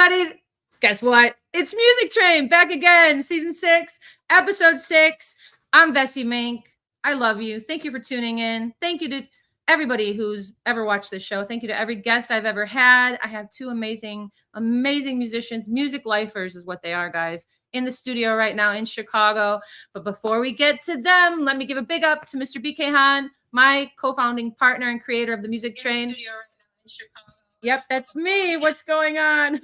everybody. Guess what? It's Music Train back again, season 6, episode 6. I'm Vessie Mink. I love you. Thank you for tuning in. Thank you to everybody who's ever watched this show. Thank you to every guest I've ever had. I have 2 amazing musicians, music lifers is what they are, guys, in the studio right now in Chicago. But before we get to them, let me give a big up to Mr. BK Han, my co-founding partner and creator of the Music Train. Yep, that's me. What's going on?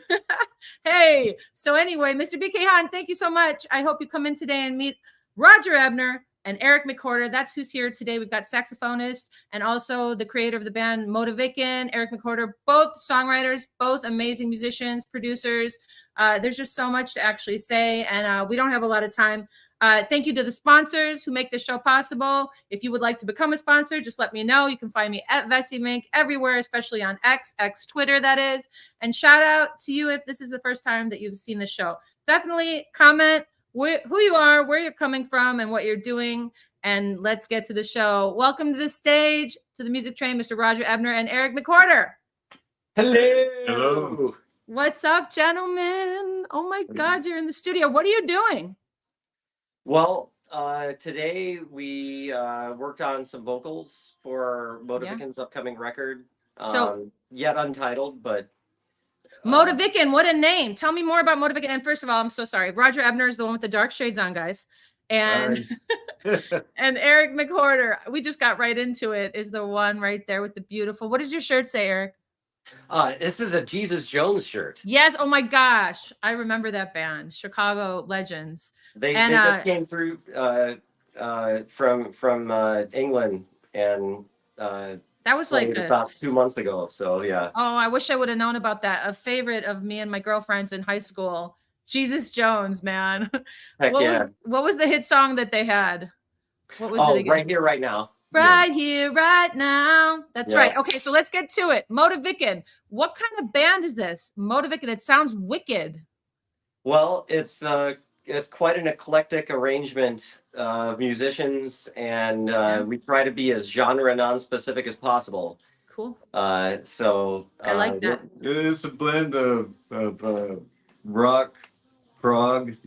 Hey, so anyway, Mr. BK Han, thank you so much. I hope you come in today and meet Roger Ebner and Eric McWhorter. That's who's here today. We've got saxophonist and also the creator of the band Motivican, Eric McWhorter, both songwriters, both amazing musicians, producers. There's just so much to actually say, and we don't have a lot of time. Thank you to the sponsors who make this show possible. If you would like to become a sponsor, just let me know. You can find me at Vessie Mink everywhere, especially on X Twitter, that is. And shout out to you if this is the first time that you've seen the show. Definitely comment who you are, where you're coming from, and what you're doing. And let's get to the show. Welcome to the stage, to the Music Train, Mr. Roger Ebner and Eric McWhorter. Hello. Hello. What's up, gentlemen? Oh my God, you're in the studio. What are you doing? Well, today we worked on some vocals for Motivican's upcoming record. Yet untitled, but Motivican, what a name. Tell me more about Motivican. And first of all, I'm so sorry. Roger Ebner is the one with the dark shades on, guys. And and Eric McWhorter, we just got right into it, is the one right there with the beautiful. What does your shirt say, Eric? This is a Jesus Jones shirt. Yes. Oh my gosh. I remember that band, Chicago Legends. They just came through from England, and that was like about 2 months ago. So yeah. Oh, I wish I would have known about that. A favorite of me and my girlfriends in high school, Jesus Jones, man. Heck yeah. What was the hit song that they had? What was it again? Right Here, Right Now. Right here, right now. That's right. Okay, so let's get to it. Motivican. What kind of band is this? Motivican. It sounds wicked. Well, it's quite an eclectic arrangement of musicians, and we try to be as genre non-specific as possible. Cool. So I like that. It's a blend of rock, prog,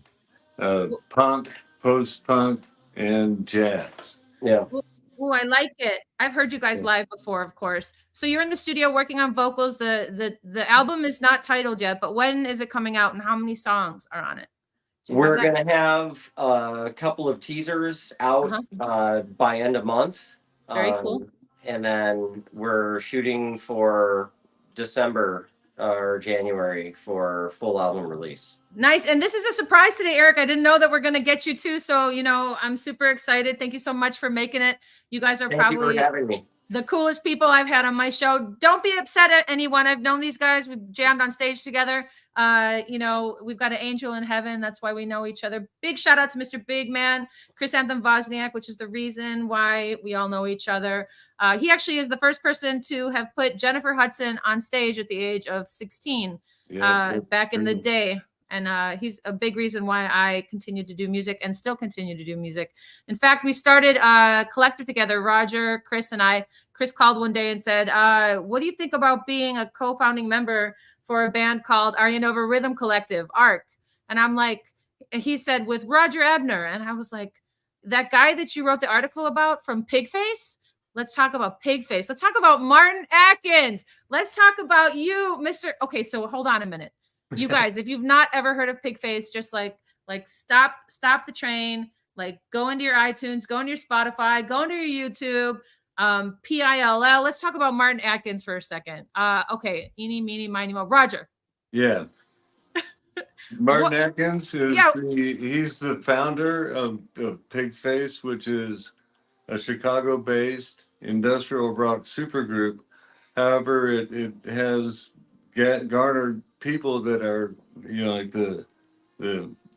punk, post-punk, and jazz. Yeah. Oh, I like it. I've heard you guys live before, of course. So you're in the studio working on vocals. The album is not titled yet, but when is it coming out and how many songs are on it? We're going to have a couple of teasers out by end of month. Very cool. And then we're shooting for December or January for full album release. Nice. And this is a surprise today, Eric. I didn't know that we're going to get you too. So, I'm super excited. Thank you so much for making it. You guys are Thank you for having me. The coolest people I've had on my show. Don't be upset at anyone. I've known these guys. We've jammed on stage together. We've got an angel in heaven. That's why we know each other. Big shout out to Mr. Big Man, Chris Anthony Wozniak, which is the reason why we all know each other. He actually is the first person to have put Jennifer Hudson on stage at the age of 16 back in the day. And he's a big reason why I continue to do music and still continue to do music. In fact, we started a collective together, Roger, Chris, and I. Chris called one day and said, what do you think about being a co-founding member for a band called Arya Nova Rhythm Collective, ARC? And I'm like, he said, with Roger Ebner. And I was like, that guy that you wrote the article about from Pigface? Let's talk about Pigface. Let's talk about Martin Atkins. Let's talk about you, Mr. Okay, so hold on a minute. You guys, if you've not ever heard of Pigface, just like stop the train, like go into your iTunes, go into your Spotify, go into your YouTube, PILL. Let's talk about Martin Atkins for a second. Okay, eeny, meeny, miny, mo. Roger. Yeah. Martin Atkins is he's the founder of Pigface, which is a Chicago-based industrial rock supergroup. However, it has garnered people that are, like the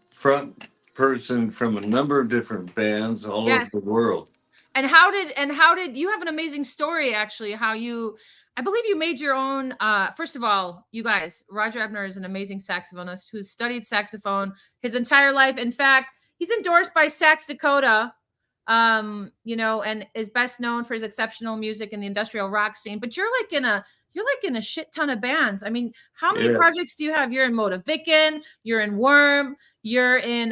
front person from a number of different bands all over the world. And how did you have an amazing story, actually, I believe you made your own, first of all, you guys, Roger Ebner is an amazing saxophonist who's studied saxophone his entire life. In fact, he's endorsed by Sax Dakota, and is best known for his exceptional music in the industrial rock scene. But you're like in a you're like in a shit ton of bands. I mean, how many projects do you have? You're in Motivican, you're in Worm, you're in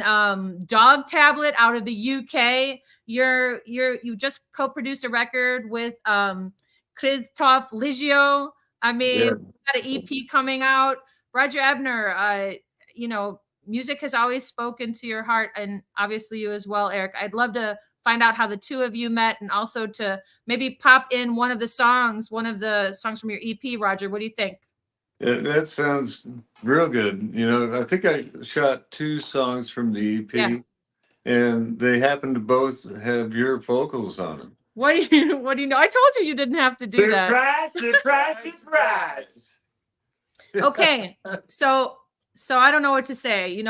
Dog Tablet out of the UK. You just co-produced a record with Krzysztof Ligio. I mean, you got an EP coming out. Roger Ebner, music has always spoken to your heart, and obviously you as well, Eric. I'd love to find out how the two of you met, and also to maybe pop in one of the songs from your EP, Roger. What do you think? That sounds real good. I think I shot 2 songs from the EP, and they happen to both have your vocals on them. What do you know? I told you didn't have to do that. Surprise. Okay. So I don't know what to say. You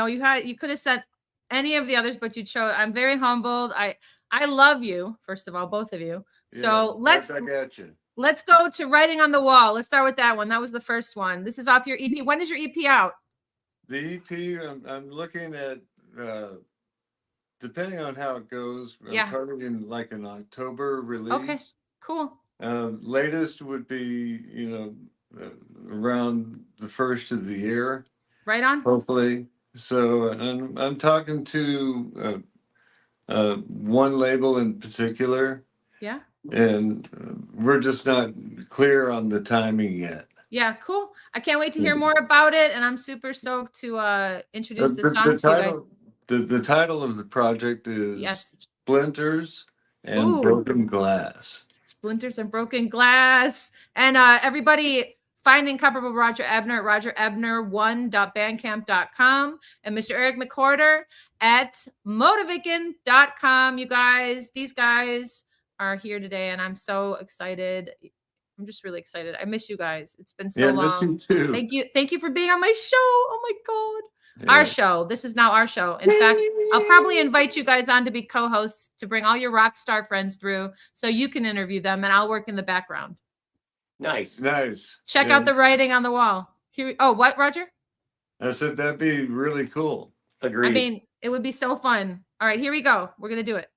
could have sent any of the others, but you chose. I'm very humbled. I love you, first of all, both of you. So let's go to Writing on the Wall. Let's start with that one. That was the first one. This is off your EP. When is your EP out? The EP, I'm looking at, depending on how it goes, I'm targeting like an October release. Okay, cool. Latest would be, around the first of the year. Right on. Hopefully. So I'm talking to one label in particular. Yeah. And we're just not clear on the timing yet. Yeah, cool. I can't wait to hear more about it, and I'm super stoked to introduce the song to you guys. The title of the project is Splinters and Broken Glass. Splinters and Broken Glass. And everybody, find the incomparable Roger Ebner at rogerebner1.bandcamp.com, and Mr. Eric McWhorter at motivican.com. You guys, these guys are here today, and I'm so excited. I'm just really excited. I miss you guys. It's been so long. Miss you too. Thank you for being on my show. Oh my God. Our show. This is now our show. In fact, I'll probably invite you guys on to be co-hosts, to bring all your rock star friends through so you can interview them, and I'll work in the background. Nice. Check out the Writing on the Wall. What, Roger? I said that'd be really cool. Agreed. I mean, it would be so fun. All right, here we go. We're going to do it.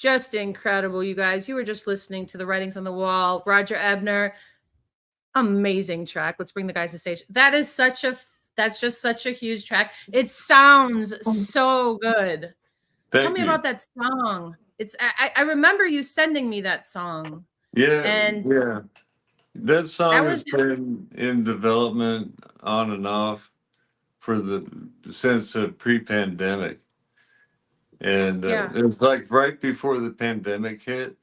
Just incredible, you guys. You were just listening to The Writings on the Wall. Roger Ebner, amazing track. Let's bring the guys to stage. That's just such a huge track. It sounds so good. Tell me about that song. I remember you sending me that song. Yeah. That song has been in development on and off since pre-pandemic. And it was like right before the pandemic hit.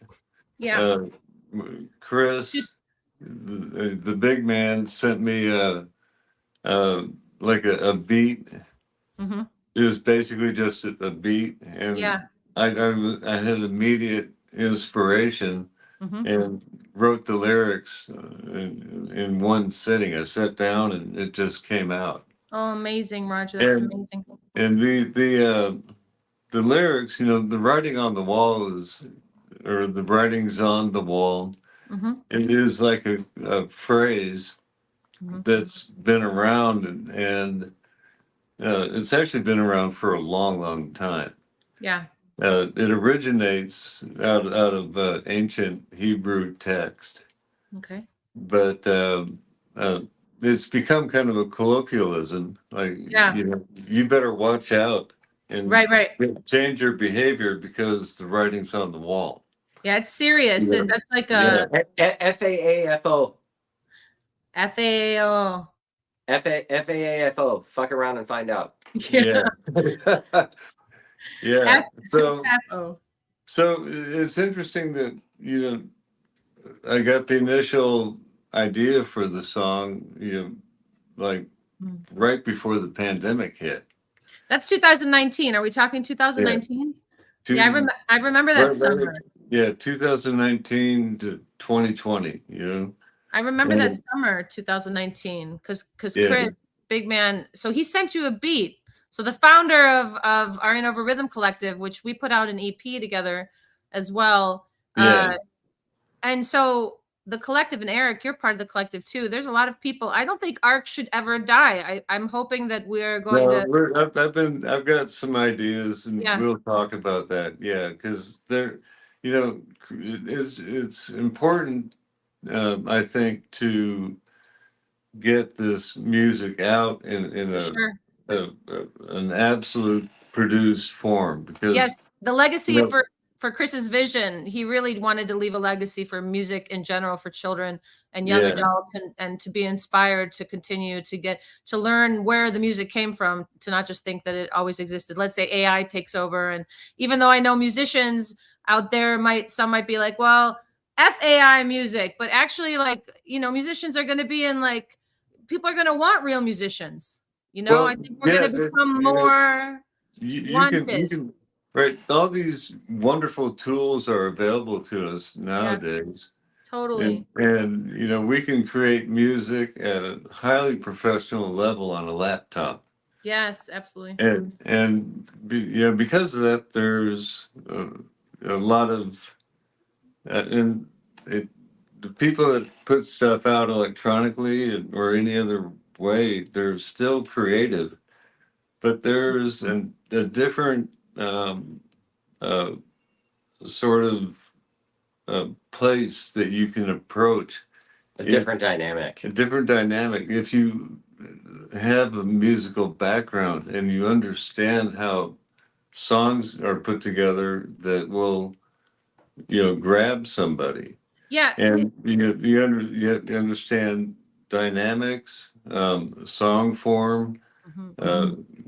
Yeah. Chris, the big man, sent me like a beat. Mm-hmm. It was basically just a beat, and I had immediate inspiration and wrote the lyrics in one sitting. I sat down and it just came out. Oh, amazing, Roger! That's amazing. And the lyrics, the writing on the wall or the writings on the wall. It is like a phrase that's been around, and it's actually been around for a long, long time. Yeah. It originates out of ancient Hebrew text. Okay. But it's become kind of a colloquialism. Like, you better watch out and change your behavior because the writing's on the wall. Yeah, it's serious. Yeah. That's like a FAAFO. FAO. FAAFO. Fuck around and find out. Yeah. Yeah. So it's interesting that I got the initial idea for the song, like right before the pandemic hit. That's 2019. Are we talking 2019? Yeah, I remember that summer. Yeah, 2019 to 2020, I remember that summer, 2019, because Chris, big man, so he sent you a beat. So the founder of Arian Over Rhythm Collective, which we put out an EP together as well. And so the collective, and Eric, you're part of the collective too. There's a lot of people. I don't think ARC should ever die. I'm hoping that we're going to. I've got some ideas, and we'll talk about that. Yeah, because it's important, I think, to get this music out in an absolute produced form. Because the legacy for Chris's vision, he really wanted to leave a legacy for music in general, for children and young adults, and to be inspired to continue to learn where the music came from, to not just think that it always existed. Let's say AI takes over. And even though I know musicians out there some might be like, well, FAI music, but actually, like, musicians are going to be in, like, people are going to want real musicians. I think we're going to become more wanted. Right. All these wonderful tools are available to us nowadays. Totally. And we can create music at a highly professional level on a laptop. Yes, absolutely. And because of that, there's a lot of the people that put stuff out electronically or any other way, they're still creative, but there's a different sort of place that you can approach. A different dynamic. If you have a musical background and you understand how songs are put together that will, grab somebody. Yeah. And you understand dynamics, song form,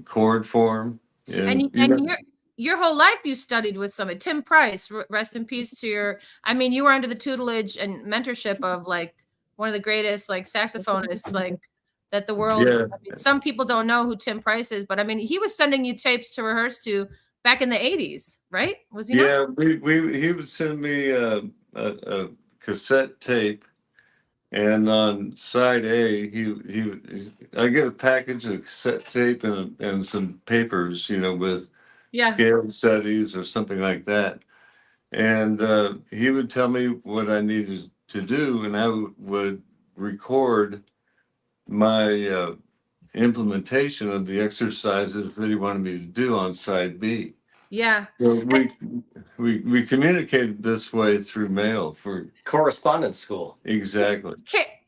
chord form. And your whole life you studied with somebody. Tim Price, rest in peace to you were under the tutelage and mentorship of, like, one of the greatest, like, saxophonists, like, that the world. Some people don't know who Tim Price is, but he was sending you tapes to rehearse to back in the 80s, right? Was he? Yeah, he would send me a cassette tape, and on side A, I get a package of cassette tape and some papers, with scale studies or something like that. And he would tell me what I needed to do, and I would record my implementation of the exercises that he wanted me to do on side B. Yeah. So we communicated this way through mail for correspondence school. Exactly.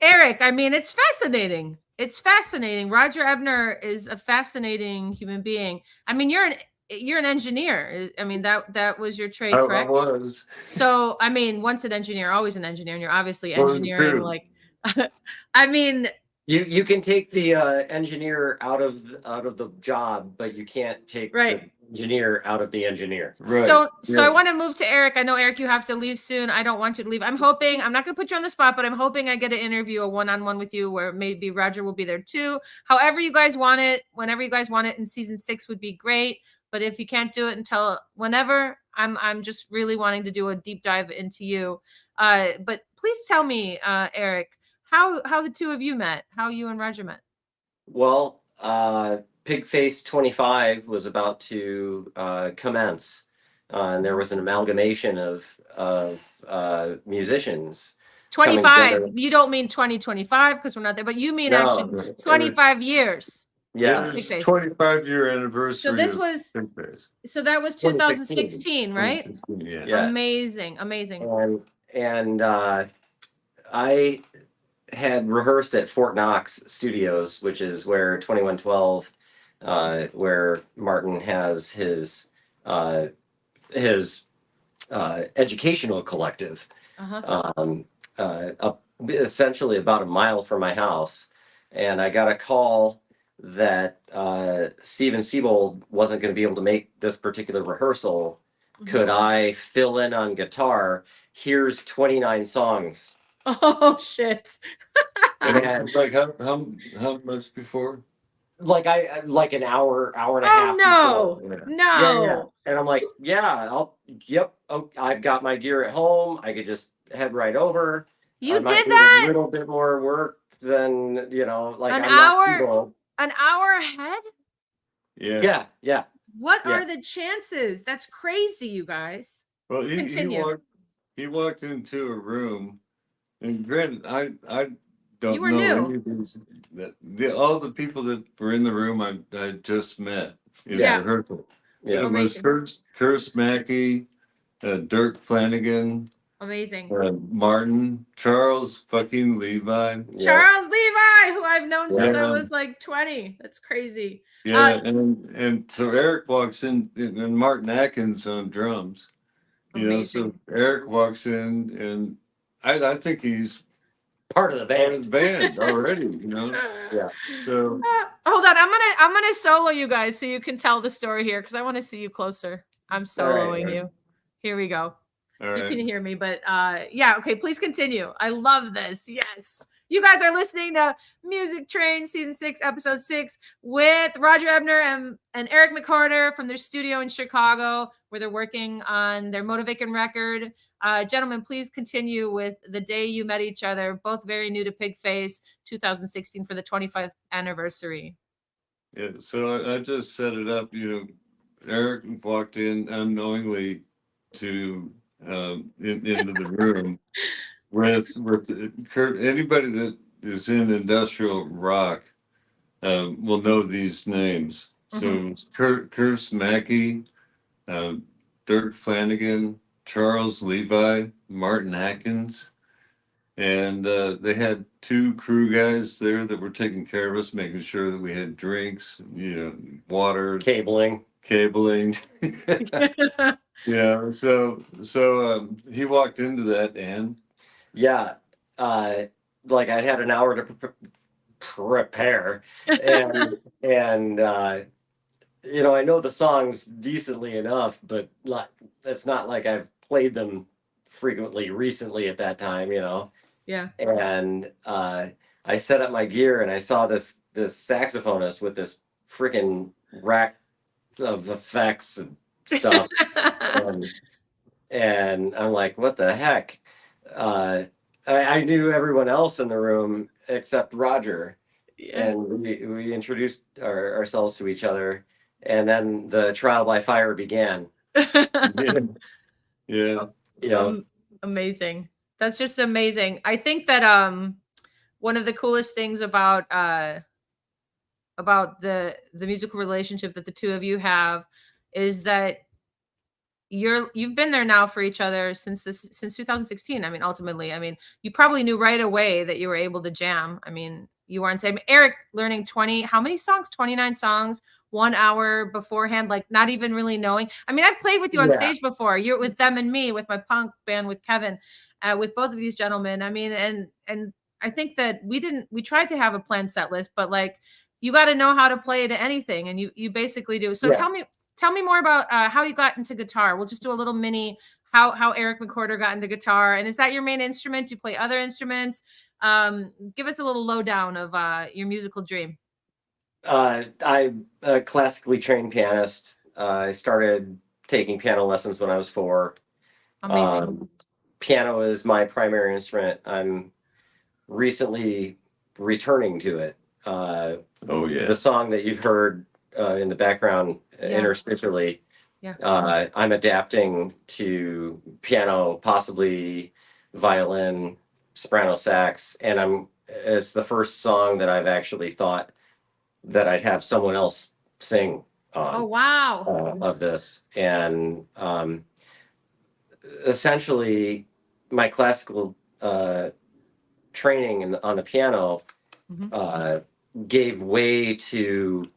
Eric, I mean, it's fascinating. It's fascinating. Roger Ebner is a fascinating human being. I mean, you're an engineer. I mean, that was your trade, correct? I was. So, I mean, once an engineer, always an engineer, and you're obviously engineering. Like, I mean, you can take the engineer out of the job, but you can't take the engineer out of the engineer. Right. So I want to move to Eric. I know, Eric, you have to leave soon. I don't want you to leave. I'm not going to put you on the spot, but I'm hoping I get an interview, a one-on-one with you, where maybe Roger will be there too. However you guys want it, whenever you guys want it in season 6 would be great. But if you can't do it until whenever, I'm just really wanting to do a deep dive into you. But please tell me, Eric, how the two of you met, how you and Roger met. Well, Pigface 25 was about to commence, and there was an amalgamation of musicians. 25. You don't mean 2025 because we're not there, but you mean actually 25 years. Yeah, it was 25-year anniversary. So this was Pigface. So that was 2016, right? Yeah. Amazing. And I had rehearsed at Fort Knox Studios, which is where 2112, where Martin has his educational collective, up essentially about a mile from my house. And I got a call that Steven Siebold wasn't going to be able to make this particular rehearsal. Could I fill in on guitar? Here's 29 songs. Oh shit! And like how much before? Like an hour and a half. Oh no! Before. No. Yeah. And I'm like, I've got my gear at home. I could just head right over. You did that? A little bit more work than like an I'm hour. An hour ahead? Yeah. What are the chances? That's crazy, you guys. Well, he walked into a room, and granted, I don't know any of these. All the people that were in the room, I just met in the rehearsal. Yeah, it was Curse Mackey, Dirk Flanagan. Amazing. Martin, Charles fucking Levi. Charles Levi, who I've known since I was like 20. That's crazy. Yeah, and so Eric walks in, and Martin Atkins on drums. So Eric walks in, and I think he's part of the band already. Yeah. So hold on, I'm gonna solo you guys so you can tell the story here because I want to see you closer. I'm soloing you. Here we go. You can hear me, but okay, please continue. I love this. Yes. You guys are listening to Music Train Season 6, Episode 6 with Roger Ebner and Eric McCarter from their studio in Chicago, where they're working on their Motivating record. Gentlemen, please continue with The Day You Met Each Other, both very new to Pigface, 2016 for the 25th anniversary. Yeah, so I just set it up. Eric walked in unknowingly to into the room with Kurt. Anybody that is in industrial rock will know these names. So it's Curse Mackey, Dirk Flanagan, Charles Levi, Martin Atkins, and they had 2 crew guys there that were taking care of us, making sure that we had drinks, water, cabling. Yeah, so he walked into that, and like I had an hour to prepare, and I know the songs decently enough, but it's not like I've played them frequently recently at that time, Yeah. And I set up my gear, and I saw this saxophonist with this freaking rack of effects and stuff. And I'm like, what the heck? I knew everyone else in the room except Roger. And we introduced ourselves to each other. And then the trial by fire began. Yeah. Amazing. That's just amazing. I think that one of the coolest things about the musical relationship that the two of you have is that you've been there now for each other since 2016. I mean, ultimately, I mean, you probably knew right away that you were able to jam. I mean, you weren't saying Eric learning how many songs? 29 songs, 1 hour beforehand, like not even really knowing. I mean, I've played with you on stage before. You're with Them and Me, with my punk band, with Kevin, with both of these gentlemen. I mean, and I think that we tried to have a planned set list, but like you got to know how to play to anything, and you basically do. So tell me more about how you got into guitar. We'll just do a little mini how Eric McCorder got into guitar. And is that your main instrument? Do you play other instruments? Give us a little lowdown of your musical dream. I'm a classically trained pianist. I started taking piano lessons when I was 4. Amazing. Piano is my primary instrument. I'm recently returning to it. The song that you've heard in the background interstitially, I'm adapting to piano, possibly violin, soprano sax, and it's the first song that I've actually thought that I'd have someone else sing on. Oh wow! Of this, and essentially, my classical training on the piano gave way to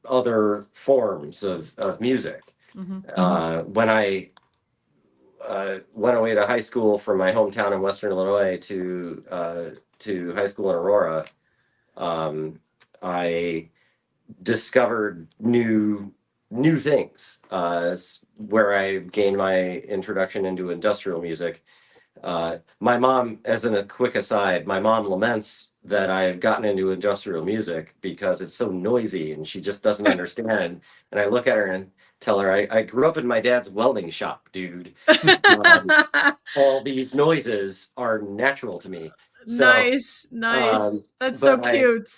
other forms of music. When I went away to high school from my hometown in Western Illinois to high school in Aurora, I discovered new things. Where I gained my introduction into industrial music. My mom, as a quick aside, my mom laments that I've gotten into industrial music because it's so noisy and she just doesn't understand. And I look at her and tell her, I grew up in my dad's welding shop, dude. All these noises are natural to me. So, nice. That's so cute.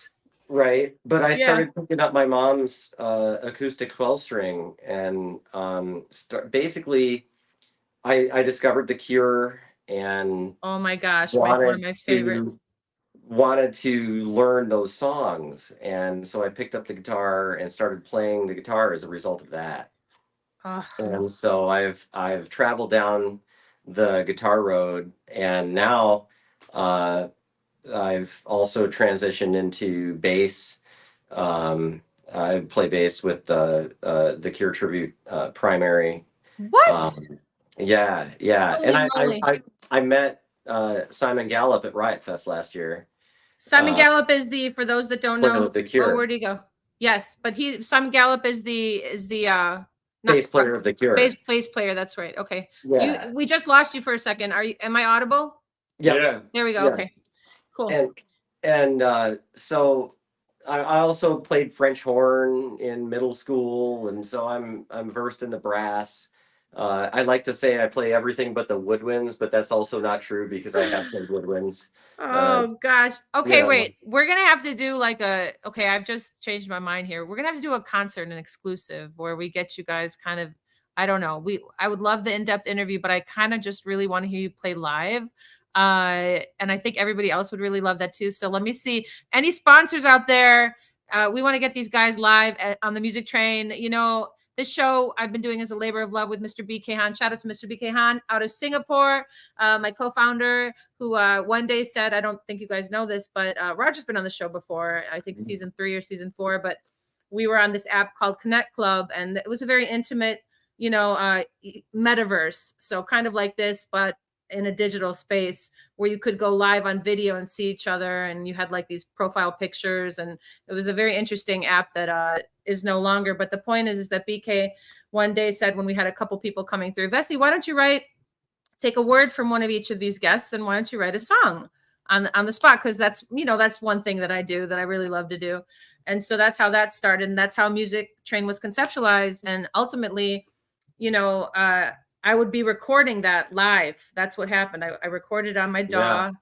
Right. But I started picking up my mom's acoustic 12-string and basically I discovered The Cure and oh my gosh, one of my favorites. Wanted to learn those songs, and so I picked up the guitar and started playing the guitar as a result of that. And so I've traveled down the guitar road, and now I've also transitioned into bass. I play bass with the Cure tribute primary. What? Yeah. Holy And moly. I met Simon Gallup at Riot Fest last year. Simon Gallup is for those that don't know. The Cure. Oh, where'd he go? Yes, but Simon Gallup is the bass player of the Cure. Bass player. That's right. Okay. Yeah. We just lost you for a second. Am I audible? Yeah. There we go. Yeah. Okay. Cool. And so I also played French horn in middle school, and so I'm versed in the brass. I like to say I play everything but the woodwinds, but that's also not true because I have played woodwinds. Oh gosh. Okay, wait. We're gonna have to do like I've just changed my mind here. We're gonna have to do a concert, an exclusive, where we get you guys kind of, I don't know. I would love the in-depth interview, but I kind of just really want to hear you play live. And I think everybody else would really love that too. So let me see. Any sponsors out there? We want to get these guys live on the Music Train. You know, this show I've been doing as a labor of love with Mr. BK Han. Shout out to Mr. BK Han out of Singapore, my co-founder, who one day said, I don't think you guys know this, but Roger's been on the show before, I think season 3 or season 4, but we were on this app called Connect Club, and it was a very intimate, metaverse. So kind of like this, but in a digital space where you could go live on video and see each other, and you had like these profile pictures, and it was a very interesting app that is no longer. But the point is that BK one day said, when we had a couple people coming through, Vessi, why don't you take a word from one of each of these guests, and why don't you write a song on the spot? Because that's one thing that I do that I really love to do. And so that's how that started, and that's how Music Train was conceptualized. And ultimately, I would be recording that live. That's what happened. I recorded on my DAW,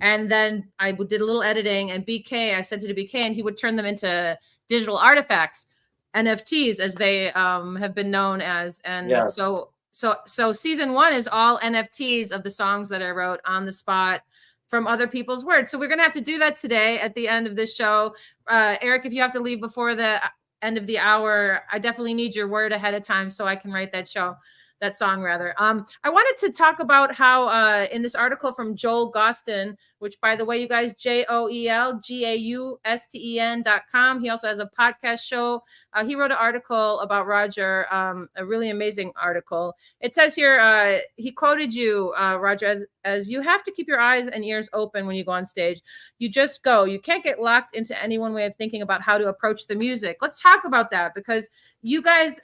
and then I did a little editing, and I sent it to BK, and he would turn them into digital artifacts, NFTs, as they have been known as. And so season 1 is all NFTs of the songs that I wrote on the spot from other people's words. So we're going to have to do that today at the end of this show. Eric, if you have to leave before the end of the hour, I definitely need your word ahead of time so I can write that show. that song rather. I wanted to talk about how in this article from Joel Gostin, which by the way, you guys, JoelGaustin.com. He also has a podcast show. He wrote an article about Roger, a really amazing article. It says here, he quoted you, Roger, as you have to keep your eyes and ears open when you go on stage. You just go. You can't get locked into any one way of thinking about how to approach the music. Let's talk about that, because you guys,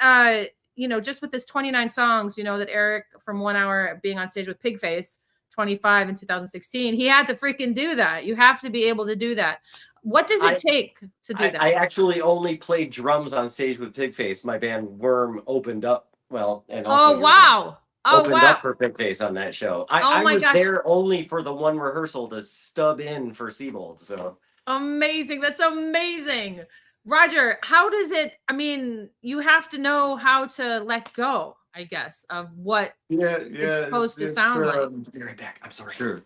just with this 29 songs, that Eric from 1 Hour being on stage with Pigface, 25 in 2016, he had to freaking do that. You have to be able to do that. What does it take to do that? I actually only played drums on stage with Pigface. My band Worm opened up, and also opened up for Pigface on that show. I was there only for the one rehearsal to stub in for Siebold. So amazing. That's amazing. Roger, how does it, you have to know how to let go, I guess, of what it's supposed to sound like. Be right back. I'm sorry. Sure.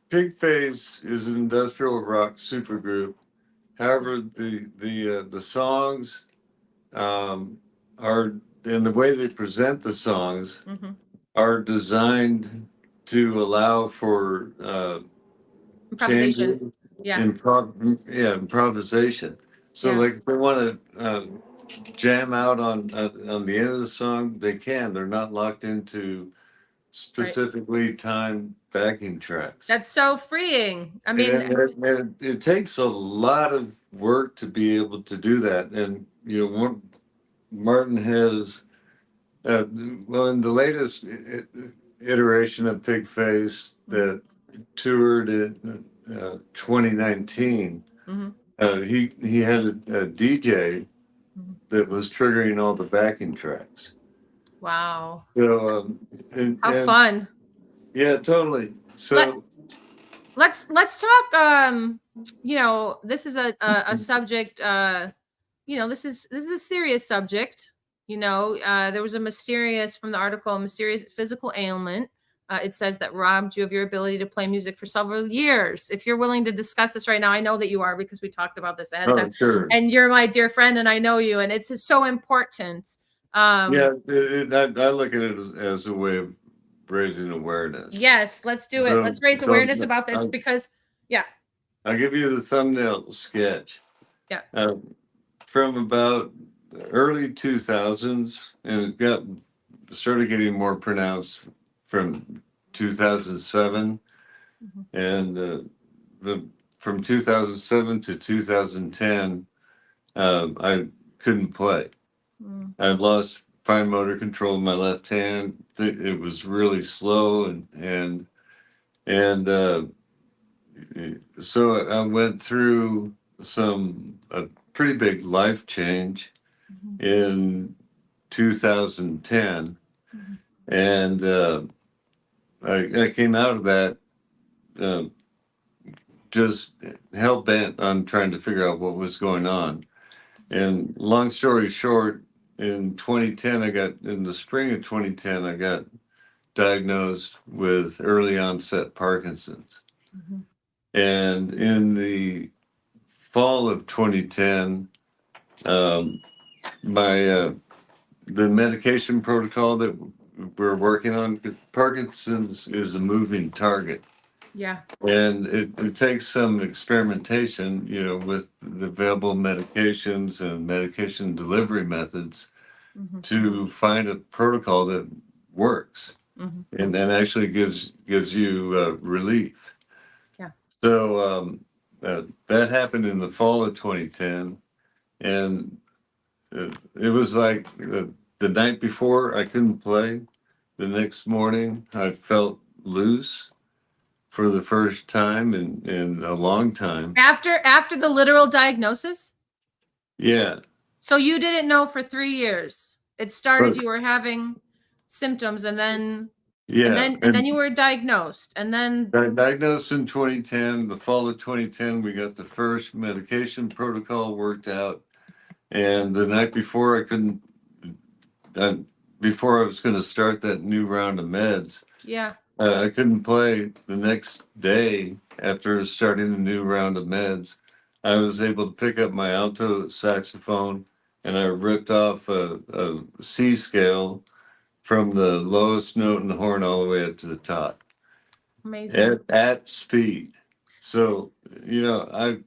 Pigface is an industrial rock supergroup. However, the songs are, and the way they present the songs are designed to allow for improvisation. Improvisation. So like if they want to jam out on the end of the song, they can. They're not locked into specifically timed backing tracks. That's so freeing. It takes a lot of work to be able to do that. And Martin has in the latest iteration of Pigface that toured in 2019, he had a DJ that was triggering all the backing tracks. Wow. So how fun. Yeah, totally. So let's talk this is a subject, this is a serious subject. There was a mysterious physical ailment. It says that robbed you of your ability to play music for several years. If you're willing to discuss this right now, I know that you are, because we talked about this ahead of time. Sure. And you're my dear friend, and I know you, and it's so important. I look at it as a way of raising awareness. Yes, let's do it. Let's raise awareness about this, because I'll give you the thumbnail sketch. Yeah. From about early 2000s, and it started getting more pronounced from 2007, and from 2007 to 2010, I couldn't play. I lost fine motor control in my left hand. It was really slow, and so I went through a pretty big life change in 2010, and I came out of that just hell bent on trying to figure out what was going on. And long story short, in the spring of 2010, I got diagnosed with early onset Parkinson's. And in the fall of 2010, the medication protocol that we're working on, Parkinson's is a moving target. Yeah. And it takes some experimentation, with the available medications and medication delivery methods to find a protocol that works and actually gives you relief. Yeah. So that happened in the fall of 2010, and it was like the night before I couldn't play. The next morning I felt loose for the first time in a long time. After the literal diagnosis? Yeah. So you didn't know for 3 years. It started, you were having symptoms, and then then you were diagnosed, and then diagnosed in 2010. The fall of 2010, we got the first medication protocol worked out, and the night before before I was going to start that new round of meds, I couldn't play. The next day after starting the new round of meds, I was able to pick up my alto saxophone and I ripped off a C scale from the lowest note in the horn all the way up to the top Amazing. at speed. So, I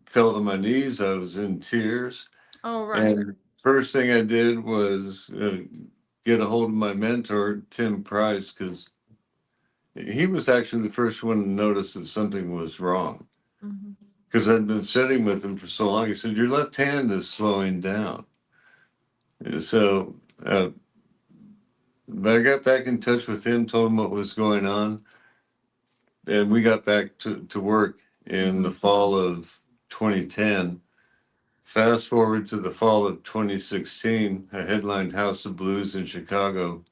fell to my knees. I was in tears. Oh, Roger. And first thing I did was get a hold of my mentor, Tim Price, because he was actually the first one to notice that something was wrong. Because I'd been sitting with him for so long. He said, "Your left hand is slowing down." And so I got back in touch with him, told him what was going on, and we got back to work in the fall of 2010. Fast forward to the fall of 2016, I headlined House of Blues in Chicago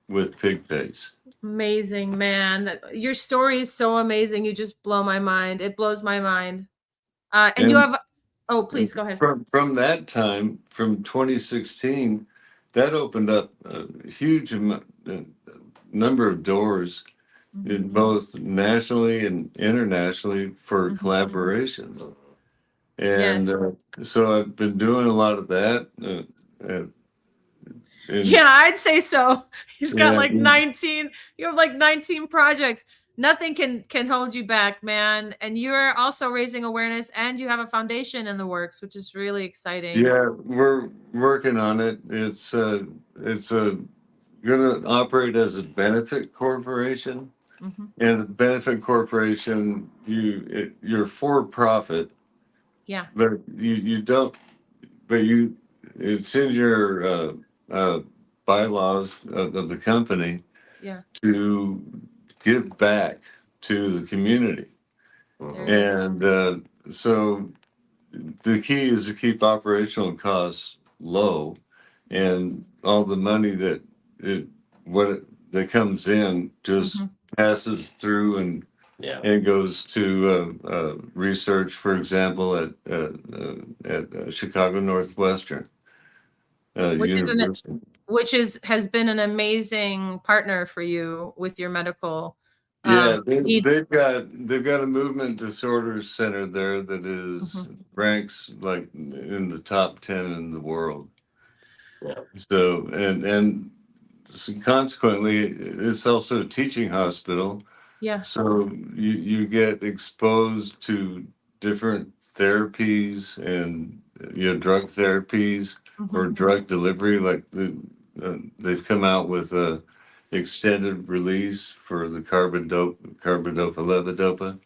with Pigface. Amazing, man. Your story is so amazing. You just blow my mind. It blows my mind. And you have, oh, please go ahead. From that time, from 2016, that opened up a huge number of doors, in both nationally and internationally, for collaborations. And so I've been doing a lot of that. Yeah, I'd say so. He's got like 19. You have like 19 projects. Nothing can hold you back, man. And you're also raising awareness, and you have a foundation in the works, which is really exciting. Yeah, we're working on it. It's gonna operate as a benefit corporation. And a benefit corporation, you're for profit. Yeah. But you don't. But it's in your bylaws of the company. Yeah. To give back to the community. And so the key is to keep operational costs low, and all the money that comes in just passes through and goes to research, for example, at Chicago Northwestern University. Which has been an amazing partner for you with your medical. Yeah, they've got a movement disorders center there that is ranks like in the top 10 in the world. Yeah. So so consequently, it's also a teaching hospital. Yeah. So you get exposed to different therapies and drug therapies or drug delivery. Like they've come out with a extended release for the carbidopa levodopa.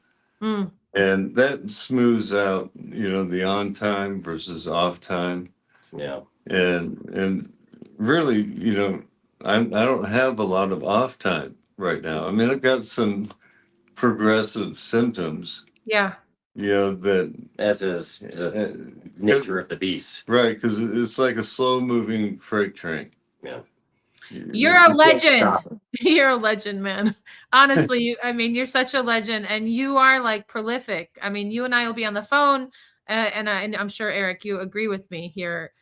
And that smooths out, the on time versus off time. Yeah. And really, I don't have a lot of off time right now. I mean, I've got some progressive symptoms. Yeah. That as is the nature of the beast. Right, because it's like a slow moving freight train. Yeah. You're a legend. You're a legend, man. Honestly, I mean, you're such a legend, and you are like prolific. I mean, you and I will be on the phone, and I'm sure, Eric, you agree with me here.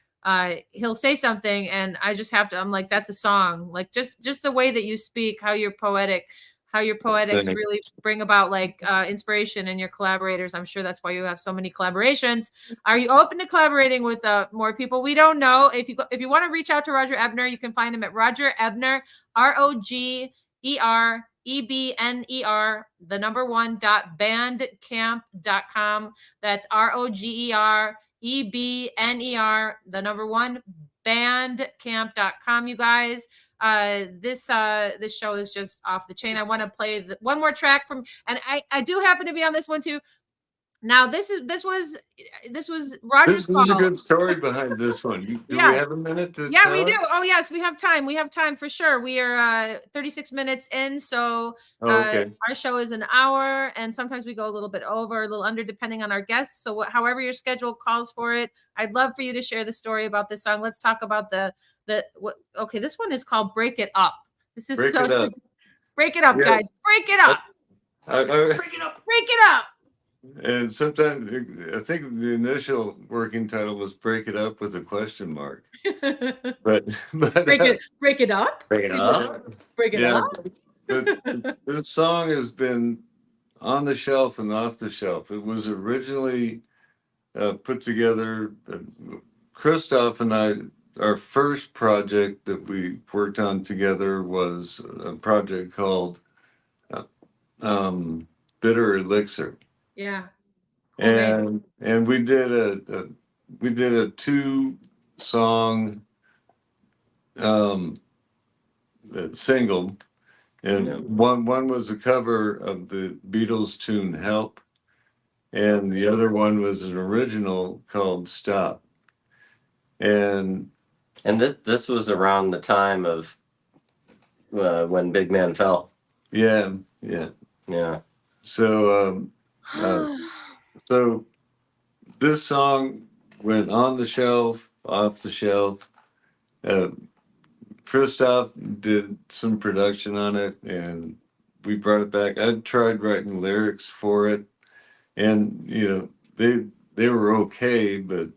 He'll say something, and I just have to. I'm like, that's a song. Like just the way that you speak, how your poetics really bring about like inspiration in your collaborators. I'm sure that's why you have so many collaborations. Are you open to collaborating with more people? We don't know. If you want to reach out to Roger Ebner, you can find him at Roger Ebner, ROGEREBNER, #1.bandcamp.com. That's ROGEREBNER, bandcamp.com, you guys. This show is just off the chain. I want to play one more track from, and I do happen to be on this one too. Now this was Roger's call. There's a good story behind this one. Do we have a minute to tell we do. Oh yes, we have time. We have time for sure. We are 36 minutes in, so our show is an hour, and sometimes we go a little bit over, a little under, depending on our guests. So however your schedule calls for it, I'd love for you to share the story about this song. Let's talk about okay, this one is called "Break It Up." This is Break It Up, guys. Break it up. Break it up. Break it up. And sometimes I think the initial working title was "Break It Up" with a question mark. but break it up. Break it up. Break it up. But this song has been on the shelf and off the shelf. It was originally put together Christoph and I, our first project that we worked on together was a project called Bitter Elixir. Yeah. Cool name. And we did a 2-song single, and one was a cover of the Beatles tune Help, and the other one was an original called Stop. And this was around the time of when Big Man fell. yeah. So so this song went on the shelf, off the shelf. Christoph did some production on it, and we brought it back. I tried writing lyrics for it, and they were okay, but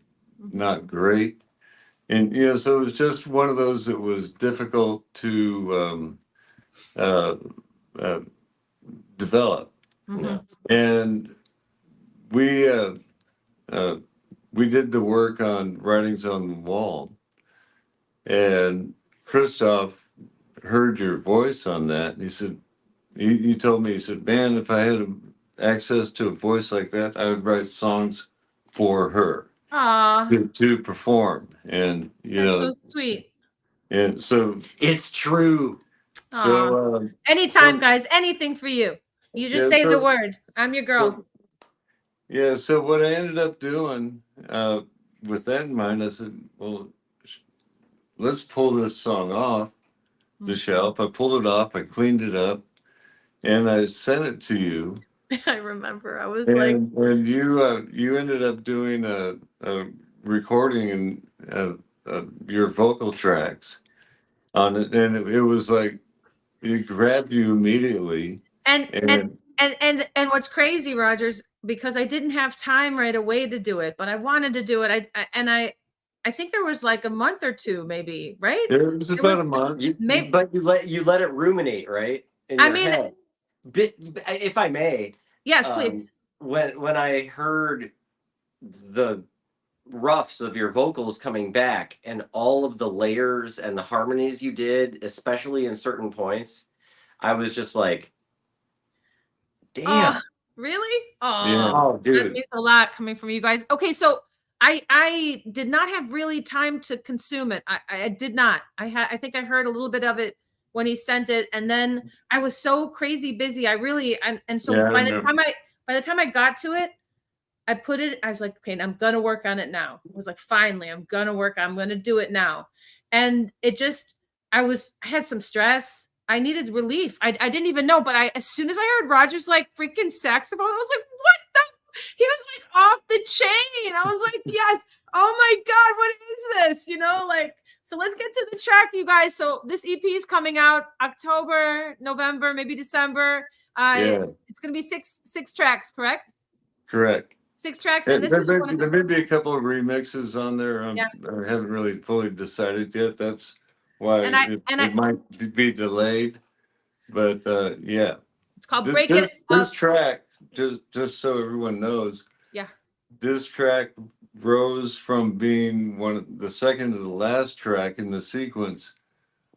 not great. And so it was just one of those that was difficult to develop. Mm-hmm. And we did the work on Writings on the Wall, and Christoph heard your voice on that, and he said, he told me, he said, man, if I had access to a voice like that, I would write songs for her. To perform. And that's so sweet. And so it's true. So anytime, guys, anything for you. You just say the word. I'm your girl. So what I ended up doing with that in mind, I said, well, let's pull this song off the shelf. I pulled it off, I cleaned it up, and I sent it to you. I remember. I was and you ended up doing a recording and your vocal tracks on it, and it was like it grabbed you immediately. And what's crazy, Rogers, because I didn't have time right away to do it, but I wanted to do it. I think there was like a month or two, maybe, right? It was about a month. But you let it ruminate, right? In your head. If I may. Yes, please. When I heard the roughs of your vocals coming back and all of the layers and the harmonies you did, especially in certain points, I was just like, damn. Really? Oh, dude. That means a lot coming from you guys. Okay, so I did not have really time to consume it. I did not. I think I heard a little bit of it when he sent it, and then I was so crazy busy. By the time I got to it, I put it. I was like, okay, I'm gonna work on it now. I was like, finally, I'm gonna do it now. And it just, I had some stress. I needed relief. I didn't even know, but as soon as I heard Roger's like freaking saxophone, I was like, what the? He was like off the chain. I was like, yes. Oh my God, what is this? So let's get to the track, you guys. So this EP is coming out October, November, maybe December. It's going to be six tracks, correct? Correct. 6 tracks. And there may be a couple of remixes on there. I haven't really fully decided yet. That's why it might be delayed. But it's called Break It Up. This track, just so everyone knows, this track rose from being the second to the last track in the sequence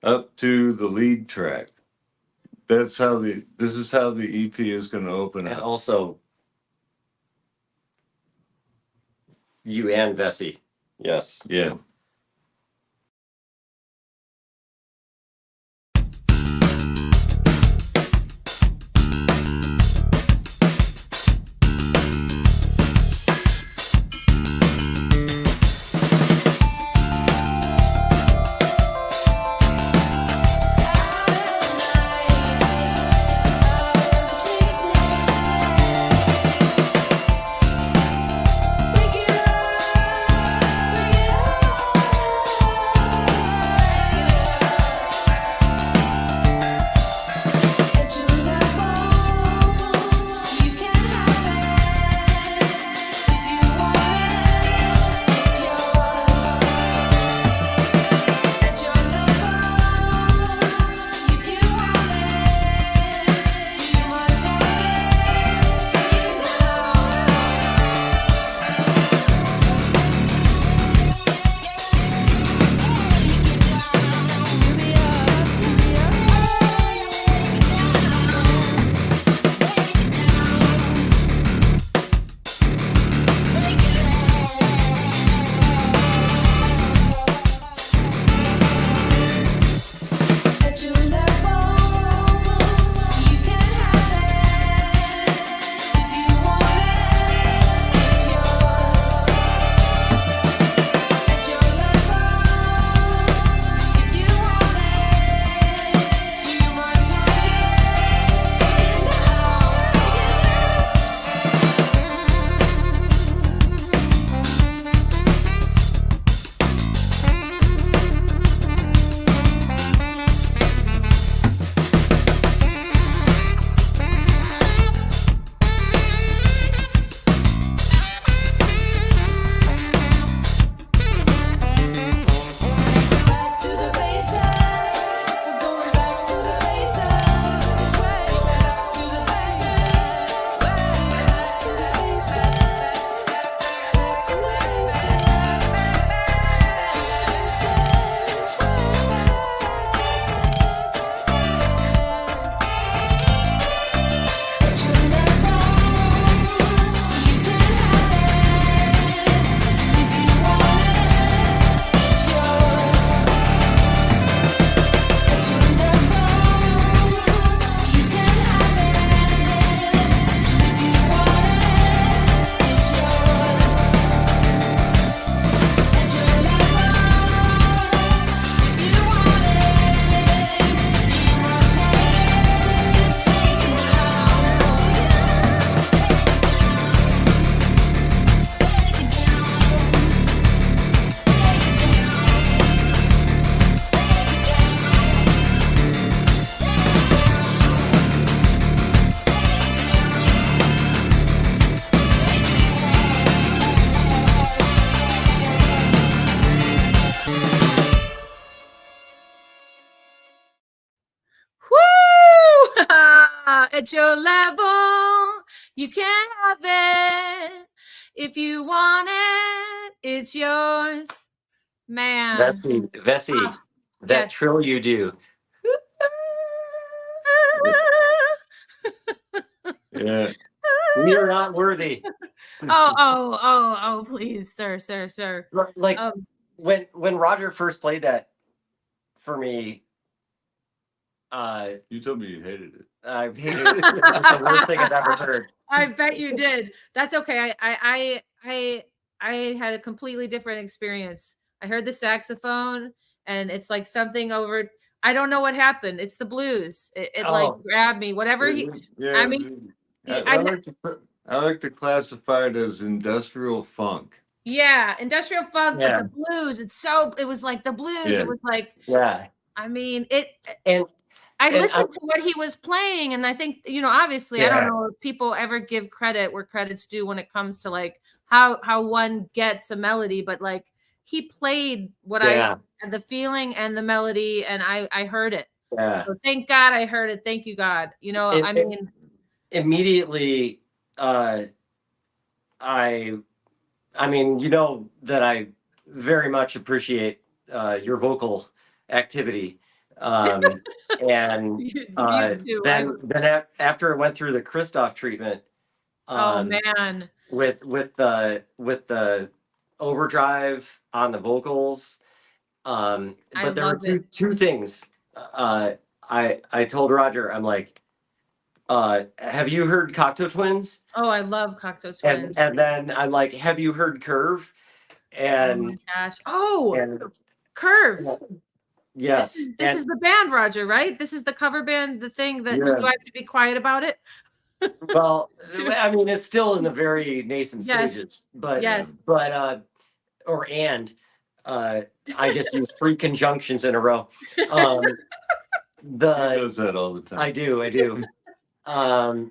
up to the lead track. This is how the EP is going to open up. And also, you and Vesey. Yes. Yeah. Break it up. at your level. You can have it. If you want it, it's yours. Man. Vessi, Ah, that yes. trill you do. Yeah. We are not worthy. Please, sir. Like Um, when Roger first played that for me, You told me you hated it. I hated it. It was the worst thing I've ever heard. I bet you did. That's okay. I had a completely different experience. I heard the saxophone, and it's like something over. I don't know what happened. It's the blues. It like Oh, grabbed me. Whatever he. Yeah, I mean, I like to classify it as industrial funk. yeah, industrial funk, but yeah, the blues. It was like the blues. Yeah. It was like. yeah, I mean, it. and I and I, listened to what he was playing, and I think, obviously, I don't yeah, know if people ever give credit where credit's due when it comes to like how one gets a melody, but like he played yeah, the feeling and the melody, and I heard it. yeah. So thank God I heard it. Thank you, God. I It mean, immediately, I I mean, that I very much appreciate your vocal activity, um, and you too. after it went through the Christoph treatment, Oh um, man, with the overdrive on the vocals, I but there were love it. two things. I told Roger, I'm like, have you heard Cocteau Twins? Oh, I love Cocteau And Twins. and then I'm like, have you heard Curve? Oh my And gosh. Oh, and Curve. This yes, is this is the band, Roger, right? This is the cover band, the thing that do Yeah. I have to be quiet about it? well, I mean, it's still in the very nascent Yes. stages, but Yes. or and I just use three conjunctions in a row. Um, He the does that all the time. I do. Um,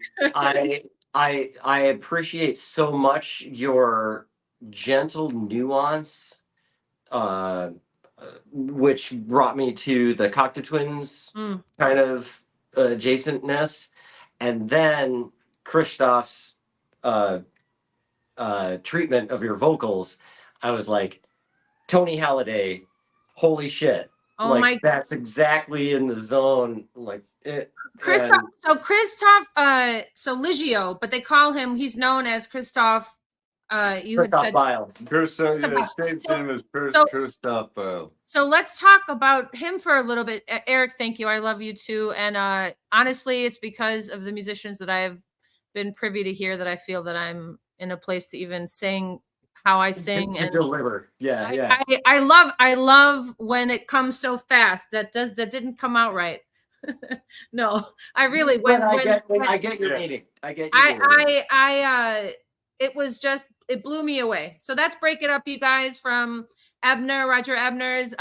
I appreciate so much your gentle nuance, uh, which brought me to the Cocteau Twins Mm. kind of adjacentness, and then Christoph's uh, treatment of your vocals. I was like, Tony Halliday, holy shit! Oh Like my that's exactly in the zone. Like it. Christoph. And So Ligio, but they call him. He's known as Christoph. You had Christoph said. Bile. Christoph, Christoph. stage So name is so Christoph Bile. so let's talk about him for a little bit. Eric, thank you. I love you too. And honestly, it's because of the musicians that I have been privy to hear that I feel that I'm in a place to even sing how I sing To and deliver. Yeah. I love when it comes so fast. That didn't come out right. No, I really But I get your Yeah. meaning. I get your meaning. it was just it blew me away. So that's Break It Up, you guys, from Roger Ebner's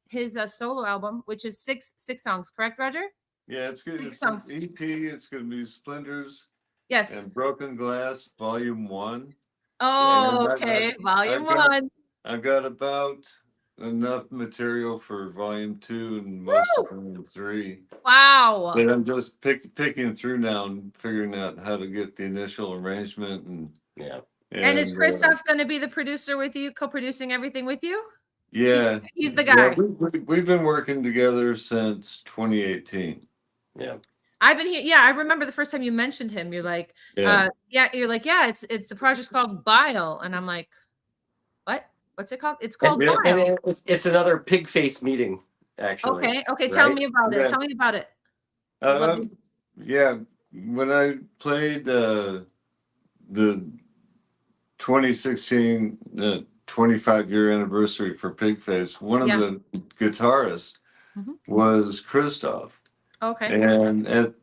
his solo album, which is six songs, correct, Roger? Yeah, it's good. 6 It's an songs. EP. It's going to be Splinters Yes. and Broken Glass, Volume 1. Oh, And okay. Volume I've got- 1. I've got about enough material for Volume 2 and most of Volume 3. Wow. But I'm just picking through now and figuring out how to get the initial arrangement Yeah. And is Christoph going to be the producer with you, co-producing everything with you? yeah, He's the guy. we've been working together since 2018. Yeah. I've been here. Yeah, I remember the first time you mentioned him. You're like, Yeah. It's the project's called Bile, and I'm like, what? What's it called? It's called And Bile. it's another pig face meeting, actually. Okay. Tell right? me about it. Yeah. Tell me about it. I'd love to- Yeah, when I played the 2016 25-year anniversary for Pigface, one of Yeah. the guitarists Mhm. was Christoph. Okay. And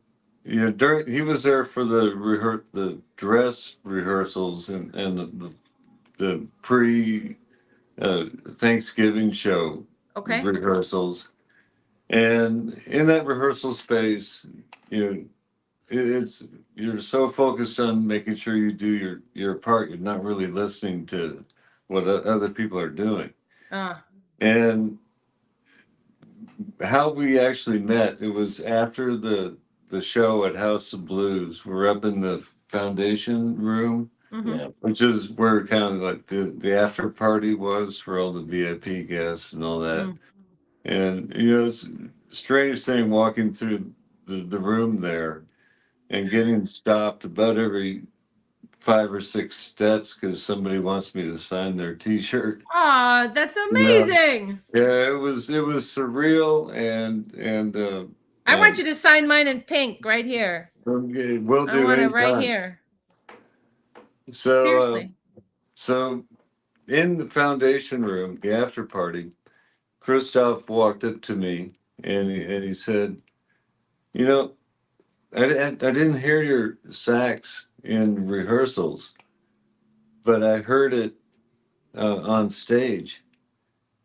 he was there for the dress rehearsals and the pre Thanksgiving show Okay. rehearsals. And in that rehearsal space, you're so focused on making sure you do your part, you're not really listening to what other people are doing. And how we actually met, it was after the the show at House of Blues. We're up in the foundation room, Yeah. which is where kind of like the after party was for all the VIP guests and all that. And it's a strange thing walking through the room there and getting stopped about every 5 or 6 steps because somebody wants me to sign their T-shirt. Aw, that's amazing. Yeah, it was surreal and I want you to sign mine in pink right here. okay, will I do want it right anytime. here. So Seriously. so in the foundation room, the after party, Christoph walked up to me and he said, "You know, I didn't hear your sax in rehearsals, but I heard it on stage,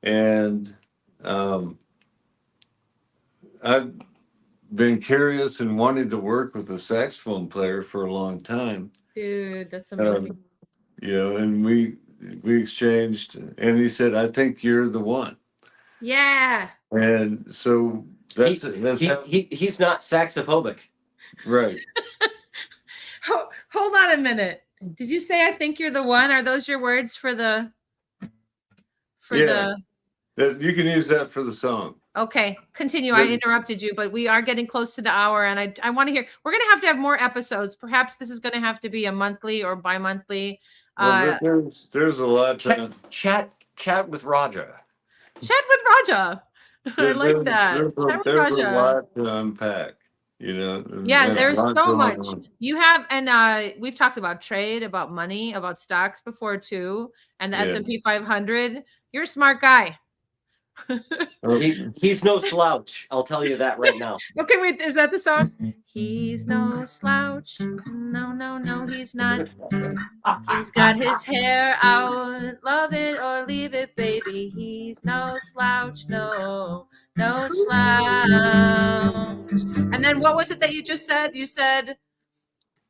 and I've been curious and wanted to work with a saxophone player for a long time." Dude, that's amazing. And we exchanged, and he said, "I think you're the one." Yeah. And so that's how, He's not saxophobic. right. Hold on a minute. Did you say I think you're the one? Are those your words for the That you can use that for the song. Okay, continue. I interrupted you, but we are getting close to the hour, and I want to hear. We're going to have more episodes. Perhaps this is going to have to be a monthly or bi-monthly. Well, there's a lot. Chat with Roger. Chat with Roger. I like that. There's a lot to unpack. Yeah, there's so much. You have, and we've talked about trade, about money, about stocks before too, and the S&P 500. You're a smart guy. He's no slouch. I'll tell you that right now. Okay, wait, is that the song? He's no slouch. No, he's not. He's got his hair out. Love it or leave it, baby. He's no slouch. No slouch. And then what was it that you just said? You said,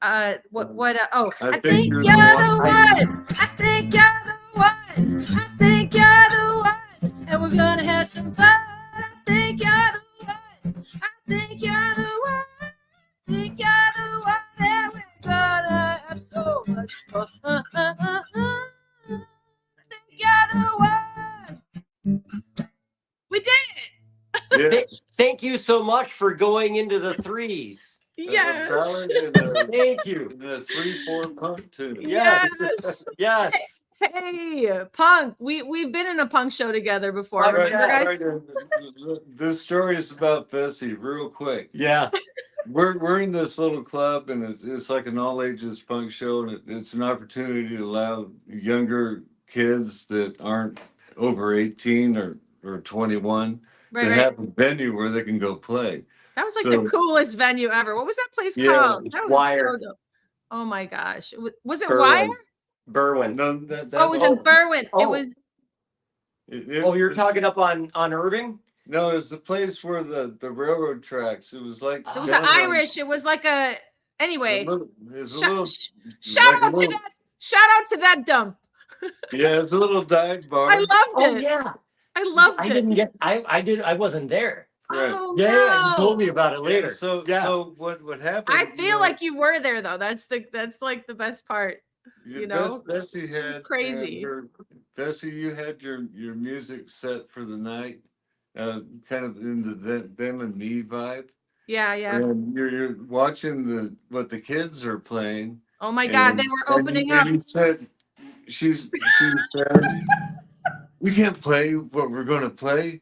I think you're the one. I think you're the one. I think you're the one. And we're gonna have some fun. I think you're the one. I think you're the one. I think you're the one. And we're gonna have so much fun. I think you're the one. We did it. Yeah. Thank you so much for going into the threes. Yes. Thank you. The 3/4 punk tune. Yes. Yes. Hey, punk. We've been in a punk show together before. Right, Remember, guys? This story is about Bessie, real quick. Yeah. We're in this little club, and it's like an all ages punk show, and it's an opportunity to allow younger kids that aren't over 18 or 21 to have a venue where they can go play. That was like the coolest venue ever. What was that place called? That was Wire. so dope. Oh my gosh. Was it Berwyn. Wire? Berwyn. No, it was in Berwyn. Oh. It was. You're talking up on Irving? No, it's the place where the railroad tracks. It was like It was an Irish. It was like a. Anyway. Shout out to that dump. Yeah, it's a little dive bar. I loved it. Oh yeah. I loved it. I wasn't there. Right. Oh, Yeah, no. you told me about it later. So what happened? I feel like you were there though. That's like the best part. Bessie had crazy. Bessie, you had your music set for the night, kind of in the them and me vibe. Yeah. And you're watching what the kids are playing. Oh my God, they were opening up. And he said, she says, "We can't play what we're going to play.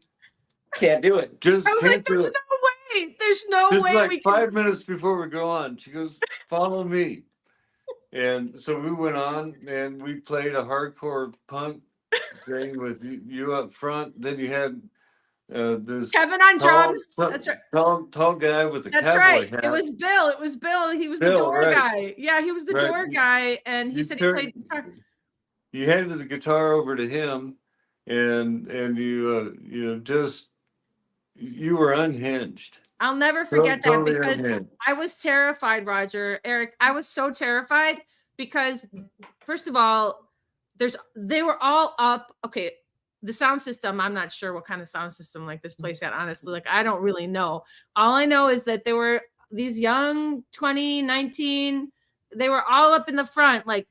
Can't do it." Just I was can't like, do "There's it." no way. There's no Just way like we can." 5 minutes before we go on, she goes, "Follow me." And so we went on and we played a hardcore punk thing with you up front. Then you had this Kevin on drums. That's right. Tall guy with the That's cowboy right. hat. It was Bill. He was the Bill, door right. guy. Yeah, he was the door guy, and he said he played guitar. You handed the guitar over to him, and you you were unhinged. I'll never forget that Totally because unhinged. I was terrified, Eric. I was so terrified because, first of all, they were all up. Okay, the sound system, I'm not sure what kind of sound system like this place had, honestly. Like, I don't really know. All I know is that there were these young 20, 19, they were all up in the front, like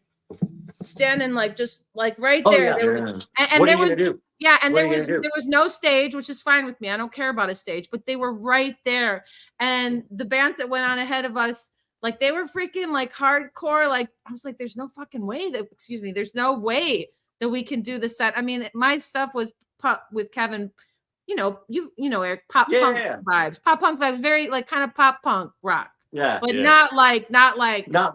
standing like just like right there. Yeah. They were, and What there are you was gonna do? yeah, and What are there you was gonna do? no stage, which is fine with me. I don't care about a stage, but they were right there. And the bands that went on ahead of us, like they were freaking like hardcore. Like I was like, there's no fucking way that there's no way that we can do the set. I mean, my stuff was pop with Kevin, you know, Eric, pop punk vibes, very like kind of pop punk rock. Yeah. But not like not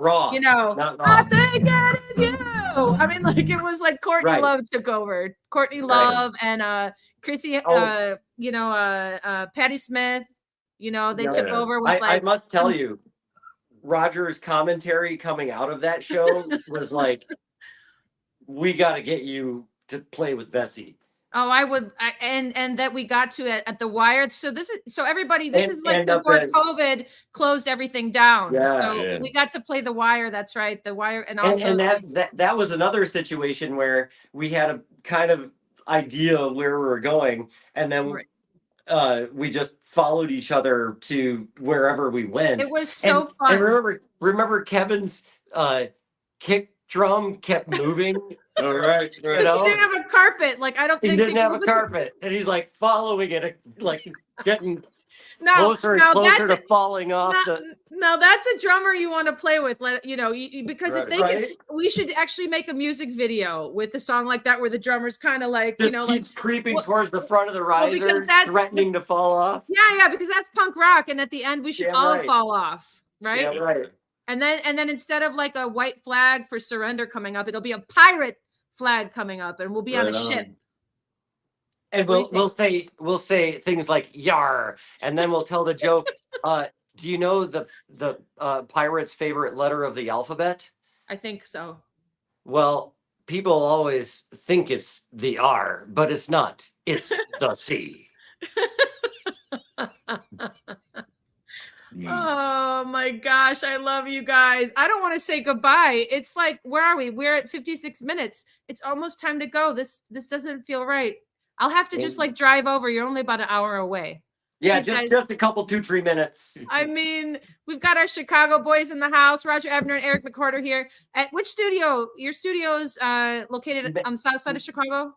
raw. you know, Not raw. I think it is you. I mean, like it was like Courtney Right. Love took over. Courtney Love and Chrissy, Patti Smith, you know, they took over with I must tell you, Roger's commentary coming out of that show was like, we got to get you to play with Vesey. Oh, I would, and that we got to it at the Wire. So everybody, this is like before COVID closed everything down. Yeah, so we got to play the Wire. That's right, the Wire, and also and that was another situation where we had a kind of idea of where we were going, and then we just followed each other to wherever we went. It was so fun. And remember Kevin's kick drum kept moving. All right. Because he didn't have a carpet. Like I don't think he didn't have a carpet, and he's like following it, like getting closer and closer to falling off Now that's a drummer you want to play with, because if they can, we should actually make a music video with a song like that where the drummer's kind of like, just keeps creeping towards the front of the riser, threatening to fall off. Yeah, because that's punk rock, and at the end we should all fall off, right? Yeah, right. And then instead of like a white flag for surrender coming up, it'll be a pirate flag coming up, and we'll be on a ship. And we'll say things like "yar," and then we'll tell the joke. Do you know the pirate's favorite letter of the alphabet? I think so. Well, people always think it's the R, but it's not. It's the C. Oh my gosh, I love you guys. I don't want to say goodbye. It's like, where are we? We're at 56 minutes. It's almost time to go. This doesn't feel right. I'll have to just like drive over. You're only about an hour away. Yeah, just a couple 2-3 minutes. I mean, we've got our Chicago boys in the house, Roger Ebner and Eric McCorder here. At which studio? Your studio's located on the south side of Chicago?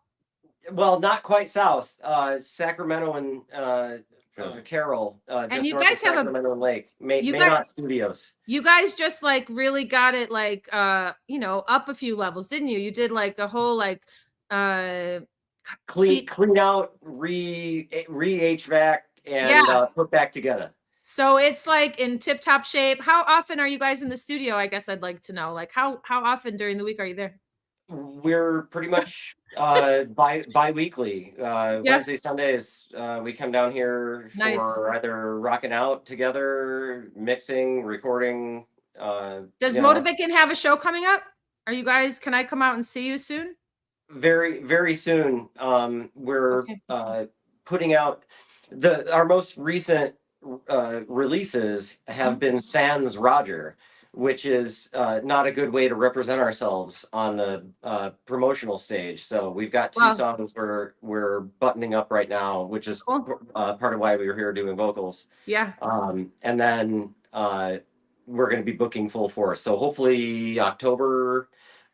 Well, not quite south. Sacramento and Carroll. And you guys have Sacramento and Lake. Maynot Studios. You guys just like really got it like up a few levels, didn't you? You did like a whole like clean out, re HVAC and put back together. So it's like in tip top shape. How often are you guys in the studio? I guess I'd like to know. Like how often during the week are you there? We're pretty much bi-weekly. Wednesday, Sundays, we come down here for either rocking out together, mixing, recording. Does Motivican have a show coming up? Can I come out and see you soon? Very, very soon. We're putting out our most recent releases have been Sans Roger, which is not a good way to represent ourselves on the promotional stage. So we've got 2 songs we're buttoning up right now, which is part of why we were here doing vocals. Yeah. And then we're going to be booking full force. So hopefully October,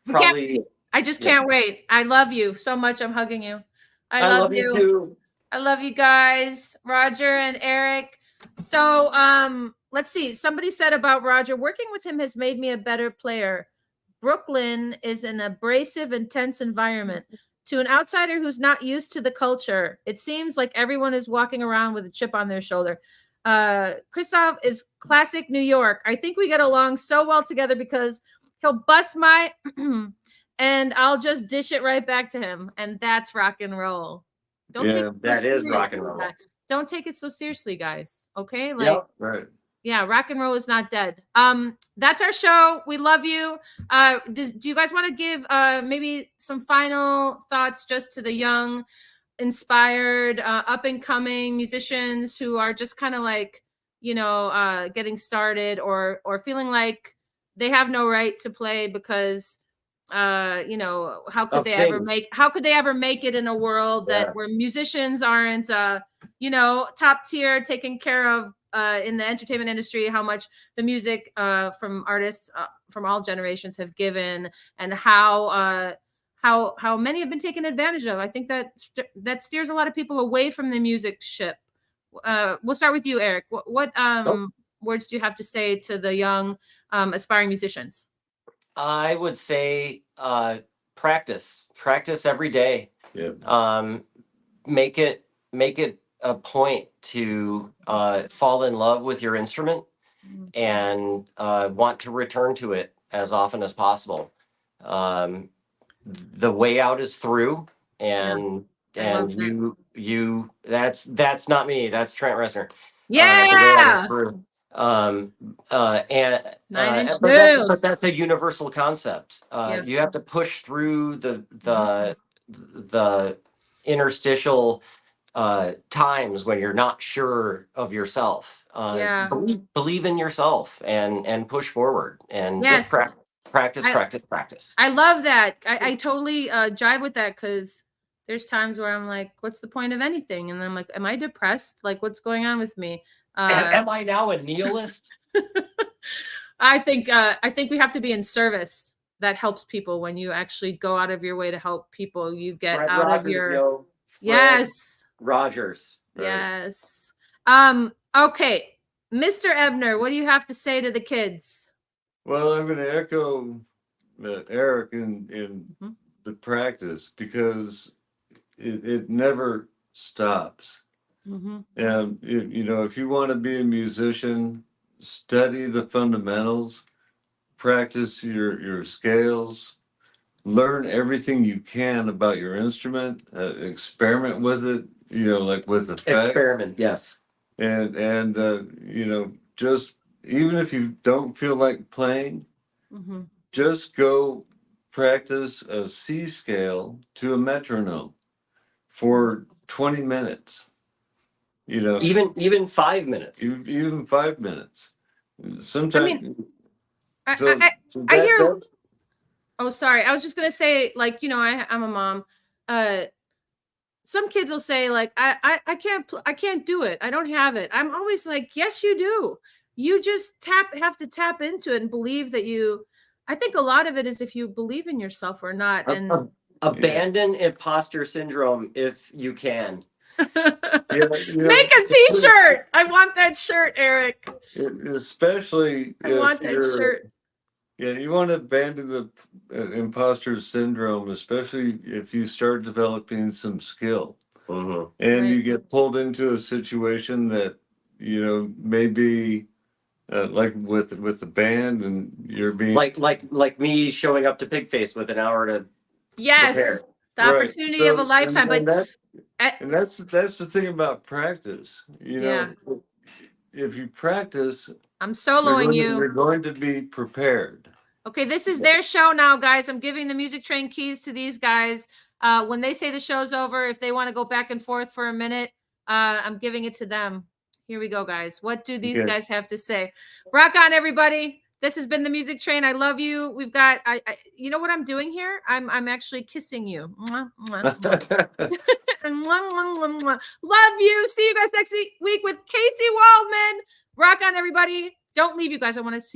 probably. I just can't wait. I love you so much. I'm hugging you. I love you too. I love you guys, Roger and Eric. So let's see. Somebody said about Roger, working with him has made me a better player. Brooklyn is an abrasive, intense environment. To an outsider who's not used to the culture, it seems like everyone is walking around with a chip on their shoulder. Christoph is classic New York. I think we get along so well together because he'll bust my and I'll just dish it right back to him. And that's rock and roll. That is rock and roll. Don't take it so seriously, guys. Okay? Right. Yeah, rock and roll is not dead. That's our show. We love you. Do you guys want to give maybe some final thoughts just to the young, inspired, up and coming musicians who are just kind of like, getting started or feeling like they have no right to play because how could they ever make it in a world that where musicians aren't top tier taken care of in the entertainment industry, how much the music from artists from all generations have given, and how many have been taken advantage of. I think that steers a lot of people away from the music ship. We'll start with you, Eric. What words do you have to say to the young aspiring musicians? I would say practice every day. Yeah. Make it a point to fall in love with your instrument and want to return to it as often as possible. The way out is through, and you that's not me. That's Trent Reznor. The way out is through. Nine Inch But Nails. that's a universal concept. You have to push through the interstitial times when you're not sure of yourself. Believe in yourself and push forward, and just practice. I love that. I totally jive with that, because there's times where I'm like, what's the point of anything? And then I'm like, am I depressed? Like, what's going on with me? Am I now a nihilist? I think we have to be in service. That helps people. When you actually go out of your way to help people, you get Fred out Rogers, of your yes. Rogers. Right. Yes. Okay, Mr. Ebner, what do you have to say to the kids? Well, I'm going to echo Eric in the practice, because it never stops. And if you want to be a musician, study the fundamentals, practice your scales, learn everything you can about your instrument, experiment with it, like with effects. Experiment, yes. And just, even if you don't feel like playing, just go practice a C scale to a metronome for 20 minutes. Even 5 minutes. Even 5 minutes. Sometimes. I hear. Oh, sorry. I was just gonna say, like, I'm a mom. Some kids will say, like, I can't do it. I don't have it. I'm always like, yes, you do. You just have to tap into it and believe that you. I think a lot of it is if you believe in yourself or not. And abandon imposter syndrome if you can. Make a t-shirt. I want that shirt, Eric. Especially I want that shirt. Yeah, you want to abandon the imposter syndrome, especially if you start developing some skill, and you get pulled into a situation that maybe like with the band, and you're being like me showing up to Pigface with an hour to prepare. The opportunity of a lifetime. And that's the thing about practice. If you practice, I'm soloing you. You're going to be prepared. Okay, this is their show now, guys. I'm giving the Music Train keys to these guys. When they say the show's over, if they want to go back and forth for a minute, I'm giving it to them. Here we go, guys. What do these guys have to say? Rock on, everybody. This has been the Music Train. I love you. We've got, you know what I'm doing here? I'm actually kissing you. Mwah, mwah, mwah. Love you. See you guys next week with Casey Waldman. Rock on, everybody. Don't leave, you guys. I want to see